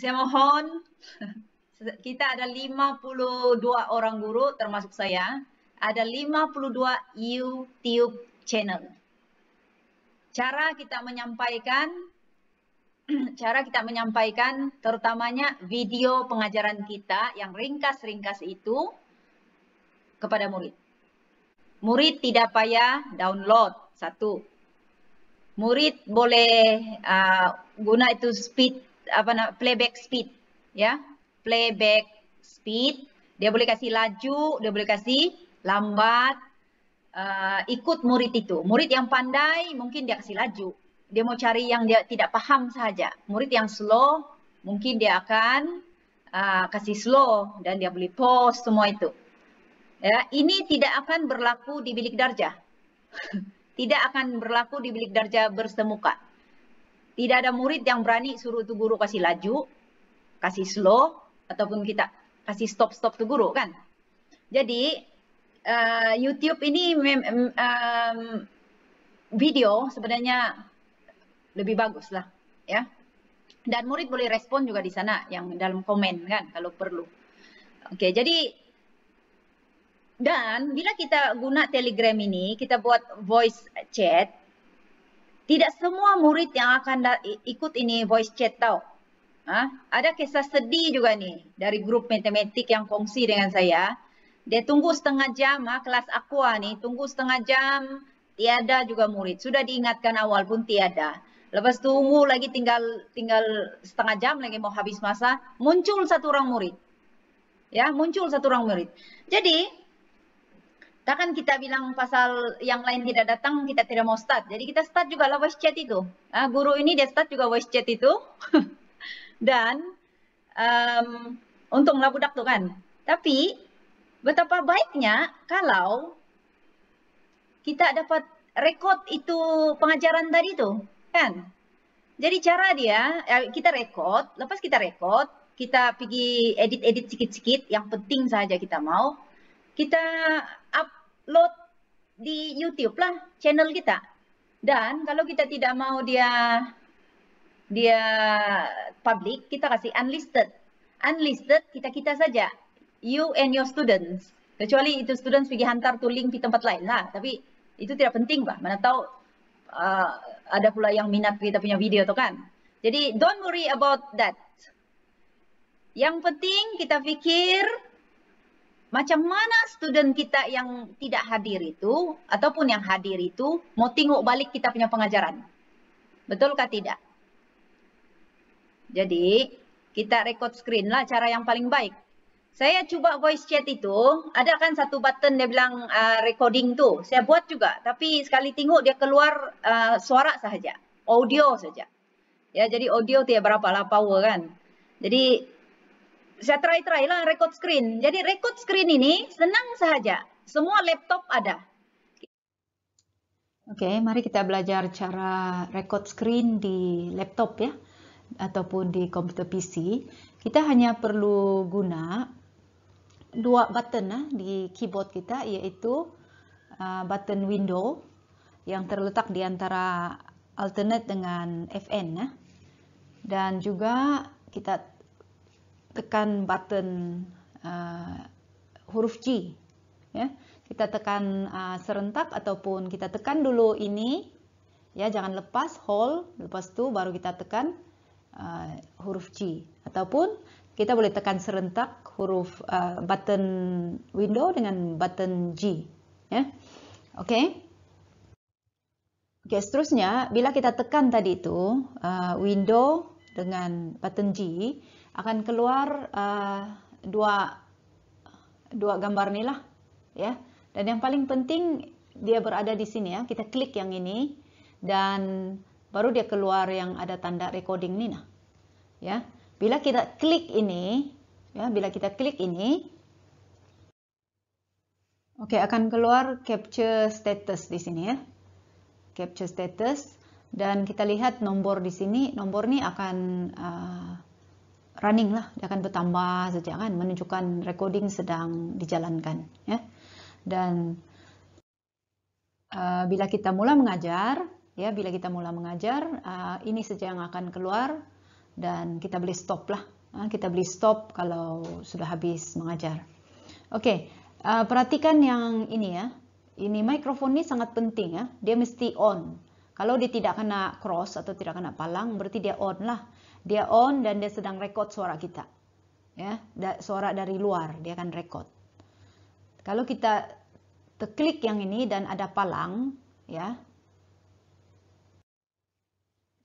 saya mohon, kita ada 52 orang guru termasuk saya, ada 52 YouTube channel. Cara kita menyampaikan terutamanya video pengajaran kita yang ringkas-ringkas itu kepada murid. Murid tidak payah download, satu. Murid boleh guna itu playback speed, ya, playback speed. Dia boleh kasih laju, dia boleh kasih lambat, ikut murid itu. Murid yang pandai mungkin dia kasih laju. Dia mau cari yang dia tidak paham saja. Murid yang slow mungkin dia akan kasih slow dan dia boleh pause semua itu. Ya, ini tidak akan berlaku di bilik darjah. Tidak akan berlaku di bilik darjah bersemuka. Tidak ada murid yang berani suruh tu guru kasih laju, kasih slow, ataupun kita kasih stop tu guru kan. Jadi YouTube ini video sebenarnya lebih bagus lah, ya. Dan murid boleh respon juga di sana yang dalam komen kan kalau perlu. Oke, jadi dan bila kita guna Telegram ini, kita buat voice chat, tidak semua murid yang akan ikut ini voice chat tau. Ada kisah sedih juga nih dari grup matematik yang kongsi dengan saya. Dia tunggu setengah jam, kelas aqua nih, tunggu setengah jam, tiada juga murid. Sudah diingatkan awal pun tiada. Lepas tunggu lagi tinggal setengah jam lagi mau habis masa, muncul satu orang murid. Ya, muncul satu orang murid. Jadi takkan kita bilang pasal yang lain tidak datang, kita tidak mau start. Jadi kita start juga lah voice chat itu. Guru ini dia start juga voice chat itu. Dan untung lah budak tuh kan. Tapi betapa baiknya kalau kita dapat rekod itu pengajaran tadi tuh. Kan? Jadi cara dia, kita rekod, lepas kita rekod, kita pergi edit-edit sikit-sikit, yang penting saja kita mau. Kita upload di YouTube lah channel kita. Dan kalau kita tidak mau dia public, kita kasih unlisted. Unlisted kita saja. You and your students. Kecuali itu students pergi hantar tu link di tempat lain lah. Tapi itu tidak penting bah. Mana tahu ada pula yang minat kita punya video tu kan. Jadi don't worry about that. Yang penting kita fikir macam mana student kita yang tidak hadir itu, ataupun yang hadir itu, mau tengok balik kita punya pengajaran. Betulkah tidak? Jadi, kita record screen lah cara yang paling baik. Saya cuba voice chat itu, ada kan satu button dia bilang recording tu. Saya buat juga, tapi sekali tengok dia keluar suara sahaja, audio saja. Ya, jadi audio tu ya berapa lah power kan. Jadi, saya try lah record screen. Jadi record screen ini senang sahaja. Semua laptop ada. Oke, mari kita belajar cara record screen di laptop ya. Ataupun di komputer PC. Kita hanya perlu guna dua button di keyboard kita, yaitu button window yang terletak di antara alternate dengan FN. Dan juga kita tekan button huruf G, ya. Kita tekan serentak ataupun kita tekan dulu ini, ya, jangan lepas hold, lepas itu baru kita tekan huruf G, ataupun kita boleh tekan serentak huruf button window dengan button G, ya. Oke. Oke, seterusnya bila kita tekan tadi itu window dengan button G, akan keluar dua gambar nih lah, ya. Dan yang paling penting dia berada di sini ya. Kita klik yang ini dan baru dia keluar yang ada tanda recording nih nah. Ya. Bila kita klik ini, ya, oke, akan keluar capture status di sini ya. Capture status, dan kita lihat nomor di sini. Nomor ini akan running lah, dia akan bertambah saja kan, menunjukkan recording sedang dijalankan ya. Dan bila kita mula mengajar ya, ini saja yang akan keluar, dan kita boleh stop lah. Kita boleh stop kalau sudah habis mengajar. Oke, perhatikan yang ini ya. Ini mikrofon ini sangat penting ya. Dia mesti on. Kalau dia tidak kena cross atau tidak kena palang, berarti dia on lah. Dia on dan dia sedang record suara kita. Ya, suara dari luar dia akan record. Kalau kita klik yang ini dan ada palang, ya.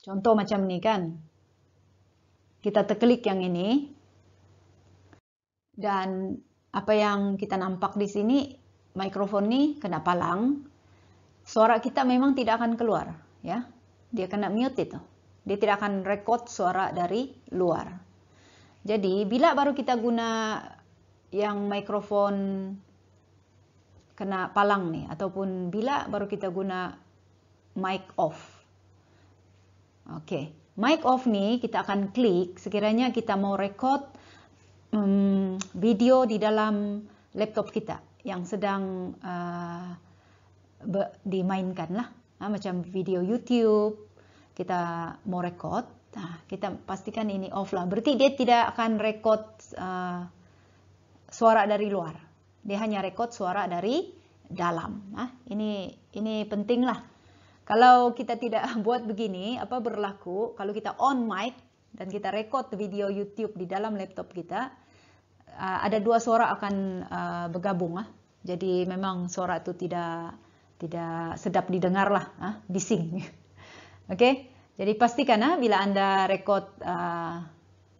Contoh macam ini kan. Kita klik yang ini dan apa yang kita nampak di sini, mikrofon ini kena palang. Suara kita memang tidak akan keluar, ya. Dia kena mute itu. Dia tidak akan record suara dari luar. Jadi, bila baru kita guna yang mikrofon kena palang nih, ataupun bila baru kita guna mic off. Oke, mic off nih kita akan klik sekiranya kita mau record video di dalam laptop kita yang sedang dimainkan lah. Macam video YouTube, kita mau record, kita pastikan ini off lah. Berarti dia tidak akan record suara dari luar. Dia hanya record suara dari dalam. Ini penting lah. Kalau kita tidak buat begini, apa berlaku? Kalau kita on mic dan kita record video YouTube di dalam laptop kita, ada dua suara akan bergabung. Jadi memang suara itu tidak sedap didengar lah, bising. Oke, jadi pastikan bila Anda record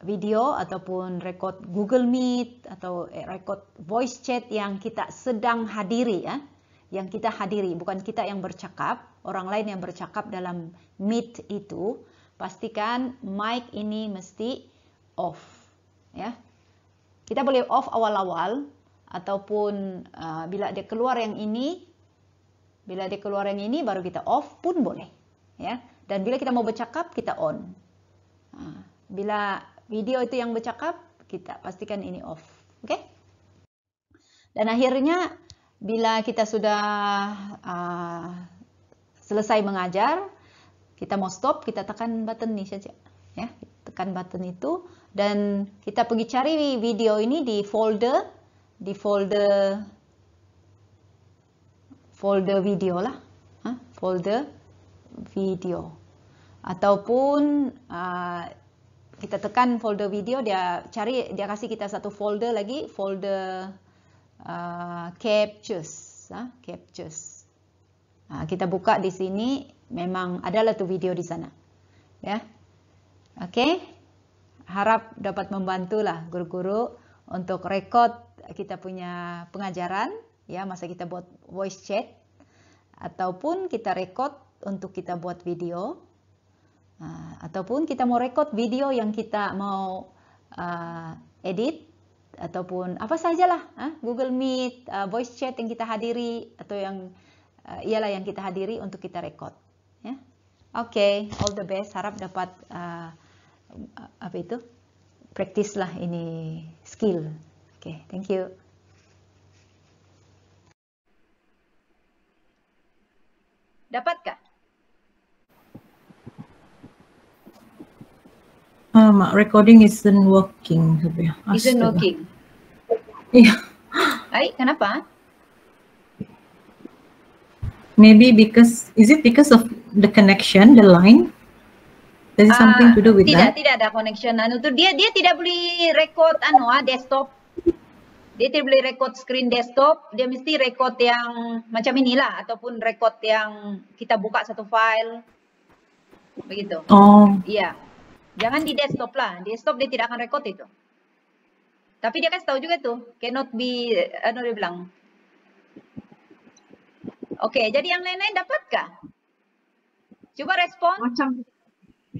video ataupun record Google Meet atau record voice chat yang kita sedang hadiri, yang kita hadiri, bukan kita yang bercakap, orang lain yang bercakap dalam Meet itu, pastikan mic ini mesti off, ya. Kita boleh off awal-awal ataupun bila dia keluar yang ini. Bila dia keluar yang ini, baru kita off pun boleh. Ya. Dan bila kita mau bercakap, kita on. Bila video itu yang bercakap, kita pastikan ini off. Oke? Dan akhirnya, bila kita sudah selesai mengajar, kita mau stop, kita tekan button ini saja. Ya, tekan button itu. Dan kita pergi cari video ini di folder video lah, folder video, ataupun kita tekan folder video, dia kasih kita satu folder lagi, folder captures, captures. Kita buka di sini, memang adalah tuh video di sana, ya. Oke, harap dapat membantulah guru-guru untuk record kita punya pengajaran. Ya, masa kita buat voice chat ataupun kita record untuk kita buat video, ataupun kita mau record video yang kita mau edit ataupun apa sajalah, Google Meet, voice chat yang kita hadiri atau yang ialah yang kita hadiri untuk kita record, ya. Oke, all the best, harap dapat practice lah ini skill. Oke, thank you. Dapatkah? Recording isn't working. Isn't working? Yeah. Kenapa? Maybe is it because of the connection, the line? There is something to do with that? Tidak ada connection. Dia tidak boleh record desktop. Dia tidak boleh record screen desktop, dia mesti record yang macam inilah, ataupun record yang kita buka satu file, begitu. Oh. Iya, jangan di desktop lah, di desktop dia tidak akan record itu. Tapi dia kasih tahu juga tuh, cannot be, dia bilang. Oke, jadi yang lain-lain dapatkah? Coba respon.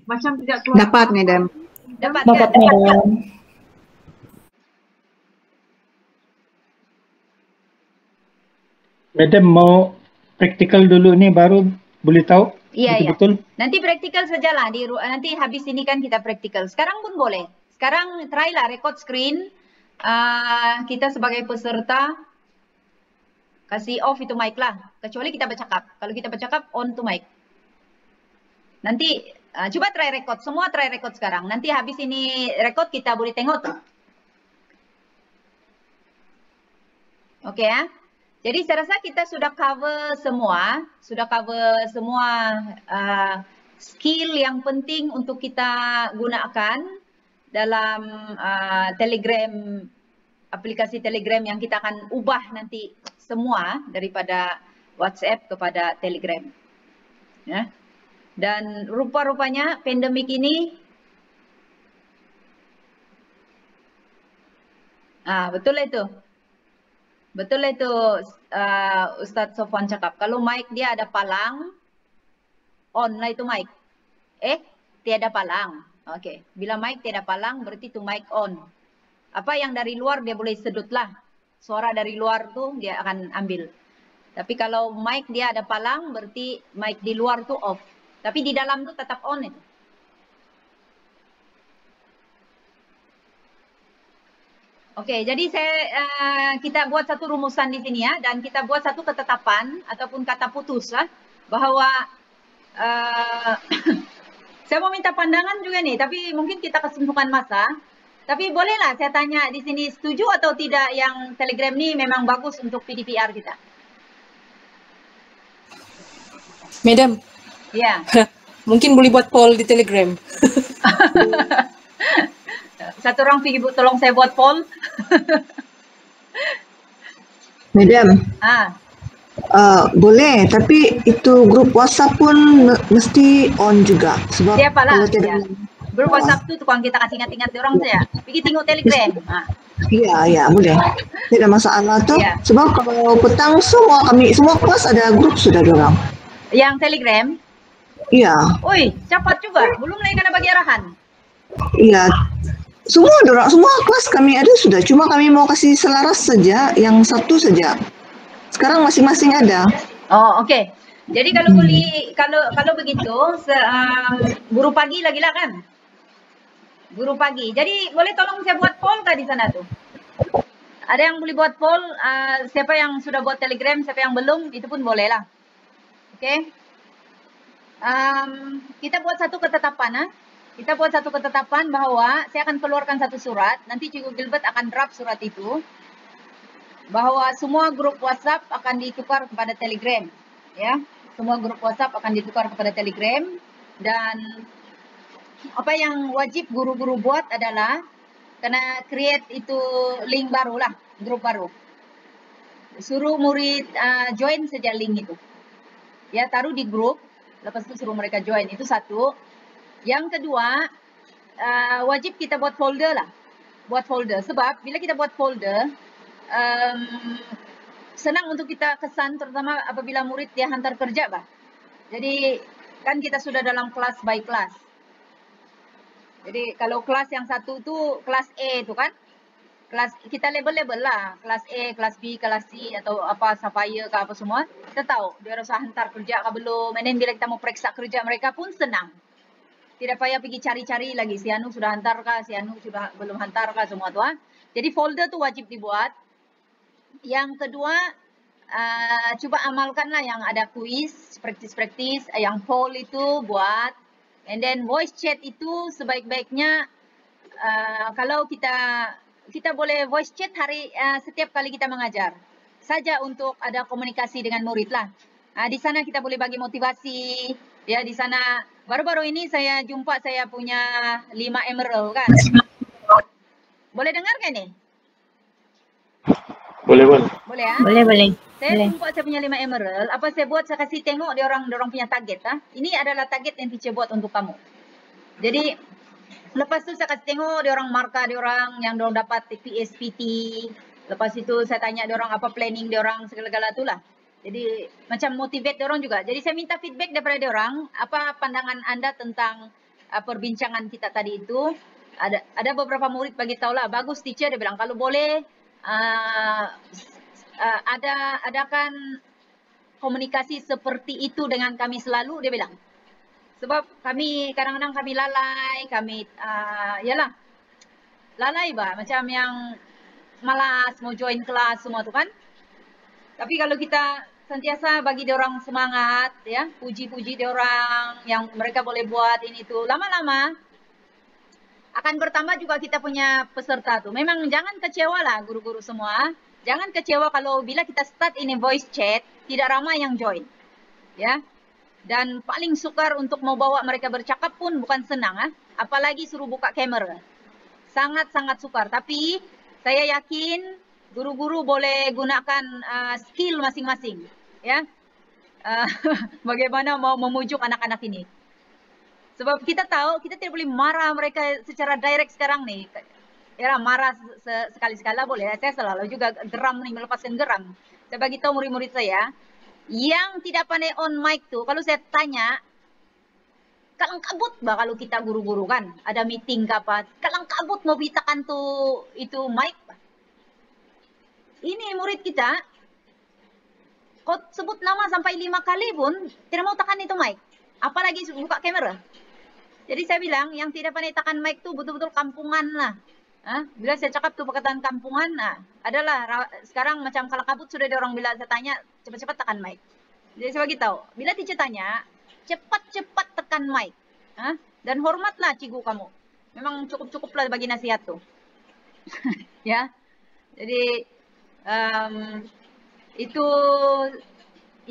Macam tidak keluar. Dapat, Madam. Dapat, Madam. Madam mau praktikal dulu nih baru boleh tahu? Iya. Betul. Nanti praktikal sajalah, nanti habis ini kan kita praktikal. Sekarang pun boleh. Sekarang try lah record screen. Kita sebagai peserta kasih off itu mic lah. Kecuali kita bercakap. Kalau kita bercakap on to mic. Nanti Coba try record, semua try record sekarang. Nanti habis ini record kita boleh tengok tuh. Oke ya. Jadi saya rasa kita sudah cover semua, skill yang penting untuk kita gunakan dalam Telegram, aplikasi Telegram yang kita akan ubah nanti semua daripada WhatsApp kepada Telegram. Ya. Dan rupa-rupanya pandemik ini, betul itu. Betul itu Ustadz Sofwan cakap. Kalau mic dia ada palang, on lah itu mic. Tiada palang. Oke. Bila mic tiada palang, berarti itu mic on. Apa yang dari luar dia boleh sedut lah. Suara dari luar tuh dia akan ambil. Tapi kalau mic dia ada palang, berarti mic di luar tuh off. Tapi di dalam tuh tetap on itu. Oke, jadi kita buat satu rumusan di sini ya, dan kita buat satu ketetapan ataupun kata putus lah, bahwa saya mau minta pandangan juga nih, tapi mungkin kita kesentuhan masa. Tapi bolehlah saya tanya di sini, setuju atau tidak yang Telegram ini memang bagus untuk PDPR kita? Madam. Ya. Mungkin boleh buat poll di Telegram. Satu orang pergi tolong saya buat poll. Madam. Boleh, tapi itu grup WhatsApp pun mesti on juga. Sebab siapalah, kalau tidak grup WhatsApp tu tukang kita kasih ingat-ingat orang saya. Pergi tengok Telegram. Iya, boleh. Tidak masalah tuh. Ya. Sebab kalau petang semua kelas ada grup sudah dorang. Yang Telegram? Iya. Oi, cepat juga. Belum lagi kena bagi arahan. Iya. Semua kelas kami ada sudah. Cuma kami mau kasih selaras saja, yang satu saja. Sekarang masing-masing ada. Oh, oke. Jadi kalau boleh, kalau begitu, guru pagi lagi lah kan? Guru pagi. Jadi boleh tolong saya buat poll tadi sana tuh. Ada yang boleh buat poll, siapa yang sudah buat Telegram, siapa yang belum, itu pun boleh lah. Oke. Kita buat satu ketetapan, Kita buat satu ketetapan bahwa saya akan keluarkan satu surat. Nanti Cikgu Gilbert akan draft surat itu. Bahwa semua grup WhatsApp akan ditukar kepada Telegram. Ya, semua grup WhatsApp akan ditukar kepada Telegram. Dan apa yang wajib guru-guru buat adalah kena create itu link baru lah, grup baru. Suruh murid join saja link itu. Ya, taruh di grup. Lepas itu suruh mereka join. Itu satu. Yang kedua, wajib kita buat folder lah. Buat folder. Sebab bila kita buat folder, senang untuk kita kesan, terutama apabila murid dia hantar kerja, bah. Jadi, kan kita sudah dalam kelas by kelas. Jadi, kalau kelas yang satu tu kelas A tu kan, kelas kita label-label lah. Kelas A, kelas B, kelas C, atau apa, Sapphire ke apa semua. Kita tahu, dia harus hantar kerja ke belum. And then bila kita mau periksa kerja mereka pun senang. Tidak payah pergi cari-cari lagi, si Anu sudah hantar kah, si Anu sudah belum hantar kah, semua tu. Jadi folder tu wajib dibuat. Yang kedua, cuba amalkanlah yang ada kuis, praktis-praktis, yang poll itu buat. And then voice chat itu sebaik-baiknya, kalau kita boleh voice chat setiap kali kita mengajar. Saja untuk ada komunikasi dengan murid lah. Di sana kita boleh bagi motivasi. Ya, di sana baru-baru ini saya jumpa saya punya 5 emerald kan. Boleh dengar kan ni? Boleh. Boleh ya? Boleh. Saya jumpa saya punya 5 emerald. Apa saya buat, saya kasih tengok dia orang punya target. Ini adalah target yang teacher buat untuk kamu. Jadi lepas tu saya kasih tengok dia orang markah dia orang yang dia orang dapat PSPT. Lepas itu saya tanya dia orang apa planning dia orang segala-gala tu lah. Jadi macam motivate dia orang juga. Jadi saya minta feedback daripada dia orang, apa pandangan anda tentang perbincangan kita tadi itu. Ada beberapa murid bagi tahu lah, bagus teacher, dia bilang kalau boleh adakan komunikasi seperti itu dengan kami selalu, dia bilang. Sebab kami kadang-kadang kami lalai, lalai bah, macam yang malas mau join kelas semua tu kan. Tapi kalau kita sentiasa bagi dia orang semangat, ya, puji-puji dia orang yang mereka boleh buat ini tuh. Lama-lama akan bertambah juga kita punya peserta tuh. Memang jangan kecewa lah guru-guru semua. Jangan kecewa kalau bila kita start ini voice chat, tidak ramai yang join, ya. Dan paling sukar untuk mau bawa mereka bercakap pun bukan senang, apalagi suruh buka kamera. Sangat-sangat sukar. Tapi saya yakin guru-guru boleh gunakan skill masing-masing, ya. Bagaimana mau memujuk anak-anak ini. Sebab kita tahu kita tidak boleh marah mereka secara direct sekarang nih. Ya, marah sekali-sekala boleh. Saya selalu juga geram nih, melepaskan geram. Saya bagi tahu murid-murid saya, yang tidak pandai on mic tuh, kalau saya tanya, kalang kabut bah kalau kita guru-guru kan, ada meeting ke apa, kalang kabut mau bitakan tuh itu mic. Ini murid kita, kau sebut nama sampai 5 kali pun tidak mau tekan itu mic, apalagi buka kamera. Jadi saya bilang yang tidak pandai tekan mic tuh betul-betul kampungan lah. Bila saya cakap tuh perkataan kampungan, adalah sekarang macam kalang kabut sudah ada orang bila saya tanya cepat-cepat tekan mic. Jadi saya bagi tahu, bila teacher tanya cepat-cepat tekan mic, dan hormatlah cikgu kamu. Memang cukup-cukuplah bagi nasihat tuh, ya. Jadi itu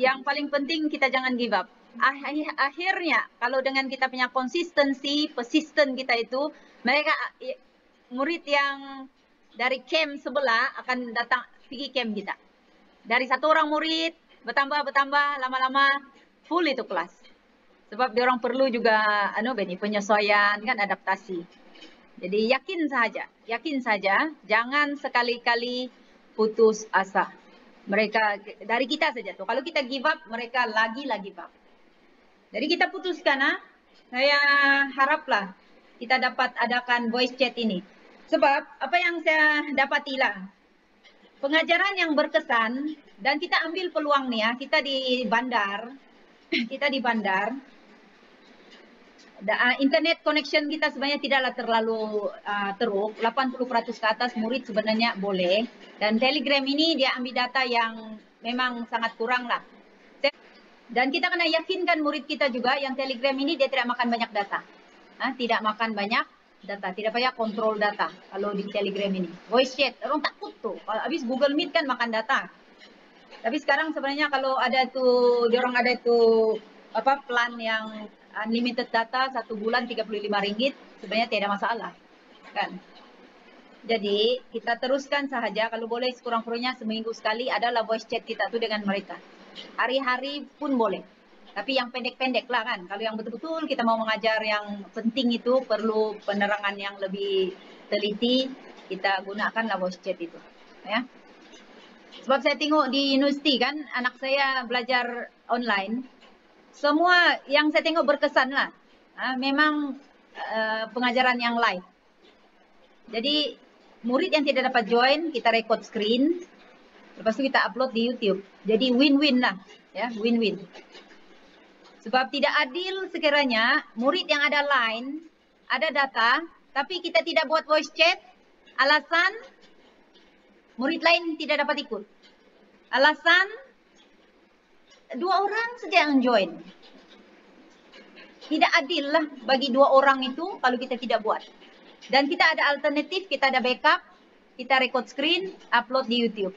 yang paling penting, kita jangan give up. Akhirnya kalau dengan kita punya konsistensi, persisten kita itu, mereka murid yang dari camp sebelah akan datang pergi camp kita. Dari satu orang murid bertambah lama-lama full itu kelas. Sebab dia orang perlu juga penyesuaian kan, adaptasi. Jadi yakin saja, jangan sekali-kali putus asa. Mereka dari kita saja tuh. Kalau kita give up, mereka lagi give up. Jadi kita putuskan, saya haraplah kita dapat adakan voice chat ini. Sebab apa yang saya dapatilah, pengajaran yang berkesan, dan kita ambil peluang nih ya, kita di bandar, internet connection kita sebenarnya tidaklah terlalu teruk, 80% ke atas murid sebenarnya boleh, dan Telegram ini dia ambil data yang memang sangat kurang lah. Dan kita kena yakinkan murid kita juga yang Telegram ini dia tidak makan banyak data, tidak makan banyak data, tidak payah kontrol data kalau di Telegram ini. Voice chat, orang takut tuh. Kalau habis Google Meet kan makan data. Tapi sekarang sebenarnya kalau ada tuh, diorang ada tuh plan yang unlimited data 1 bulan RM35, sebenarnya tidak ada masalah, kan? Jadi kita teruskan sahaja, kalau boleh sekurang-kurangnya seminggu sekali adalah voice chat kita tuh dengan mereka. Hari-hari pun boleh. Tapi yang pendek-pendek lah kan. Kalau yang betul-betul kita mau mengajar yang penting itu perlu penerangan yang lebih teliti, kita gunakanlah voice chat itu, ya. Sebab saya tengok di universiti kan, anak saya belajar online, semua yang saya tengok berkesan lah. Memang pengajaran yang live. Jadi murid yang tidak dapat join, kita record screen, lepas itu kita upload di YouTube. Jadi win-win lah, ya, win-win. Sebab tidak adil sekiranya murid yang ada line, ada data, tapi kita tidak buat voice chat, alasan murid lain tidak dapat ikut. Alasan 2 orang saja yang join. Tidak adil lah bagi 2 orang itu kalau kita tidak buat. Dan kita ada alternatif, kita ada backup, kita record screen, upload di YouTube.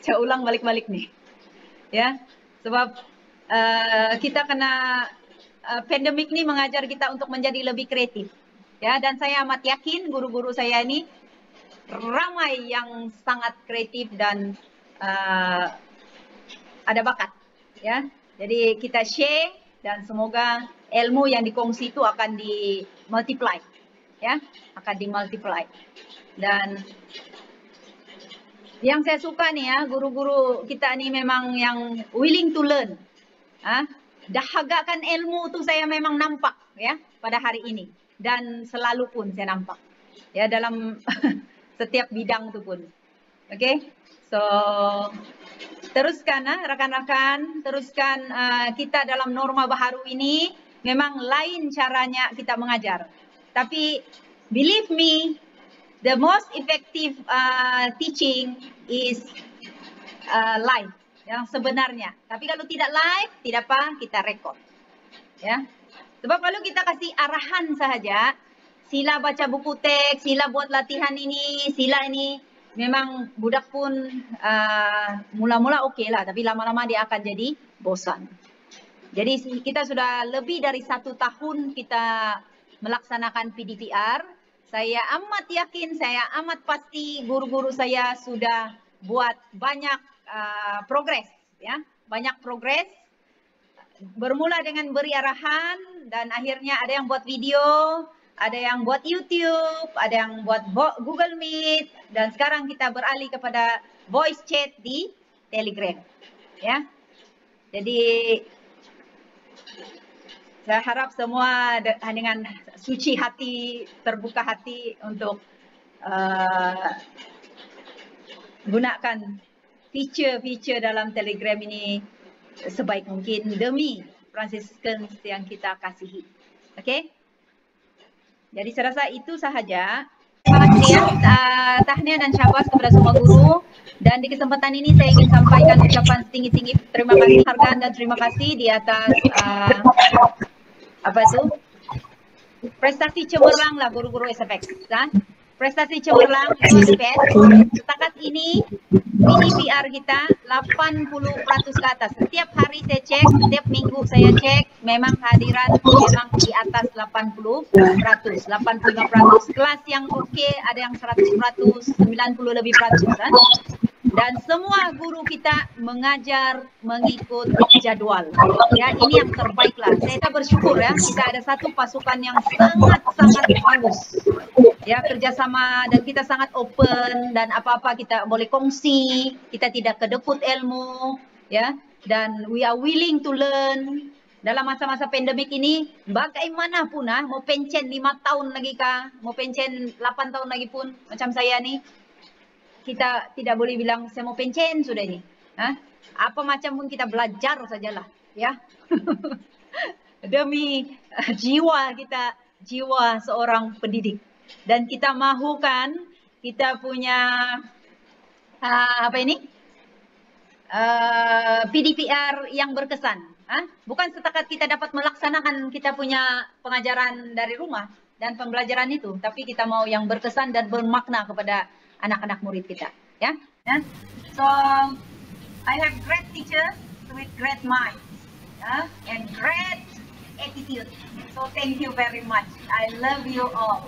Saya ulang balik-balik nih, ya. Sebab kita kena pandemik ini mengajar kita untuk menjadi lebih kreatif, ya. Dan saya amat yakin guru-guru saya ini ramai yang sangat kreatif dan ada bakat, ya. Jadi kita share dan semoga ilmu yang dikongsi itu akan dimultiply, ya, akan dimultiply. Dan yang saya suka nih ya, guru-guru kita nih memang yang willing to learn. Dahagakan ilmu itu saya memang nampak ya pada hari ini, dan selalu pun saya nampak ya dalam setiap bidang itu pun. Oke, so teruskan rekan-rekan, teruskan kita dalam norma baharu ini. Memang lain caranya kita mengajar, tapi believe me, the most effective teaching is live. yang sebenarnya. Tapi kalau tidak live, tidak apa, kita record. Ya. Sebab kalau kita kasih arahan sahaja, sila baca buku teks, sila buat latihan ini, sila ini, memang budak pun mula-mula okey lah, tapi lama-lama dia akan jadi bosan. Jadi kita sudah lebih dari 1 tahun kita melaksanakan PDPR. Saya amat yakin, saya amat pasti guru-guru saya sudah buat banyak progres, ya, banyak progres. Bermula dengan beri arahan dan akhirnya ada yang buat video, ada yang buat YouTube, ada yang buat Google Meet, dan sekarang kita beralih kepada voice chat di Telegram. Ya. Jadi saya harap semua dengan suci hati, terbuka hati untuk gunakan feature-feature dalam Telegram ini sebaik mungkin demi Franciscans yang kita kasihi. Okey? Jadi saya rasa itu sahaja. Terima kasih ya, tahniah dan syabas kepada semua guru. Dan di kesempatan ini saya ingin sampaikan ucapan setinggi-tinggi terima kasih hargaan dan terima kasih di atas prestasi cemerlang lah guru-guru SFX. Prestasi cemerlang SFX. Setakat ini PDPR kita 80% ke atas. Setiap hari saya cek, setiap minggu saya cek, memang hadiran memang di atas 80%, 85%. Kelas yang okey ada yang 100%, 90 lebih %. Dan semua guru kita mengajar mengikut jadual. Ya, ini yang terbaik lah. Saya bersyukur ya, kita ada satu pasukan yang sangat-sangat bagus. Ya, kerjasama dan kita sangat open dan apa-apa kita boleh kongsi. Kita tidak kedekut ilmu, ya. Dan we are willing to learn. Dalam masa-masa pandemik ini, bagaimanapun mau pencen 5 tahun lagi kah, mau pencen 8 tahun lagi pun, macam saya nih, kita tidak boleh bilang saya mau pencen sudah ini. Apa macam pun kita belajar sajalah, ya. Demi jiwa kita, jiwa seorang pendidik. Dan kita mahukan kita punya PDPR yang berkesan. Bukan setakat kita dapat melaksanakan kita punya pengajaran dari rumah dan pembelajaran itu, tapi kita mau yang berkesan dan bermakna kepada anak-anak murid kita, ya. So I have great teachers with great minds, and great attitude. So thank you very much. I love you all.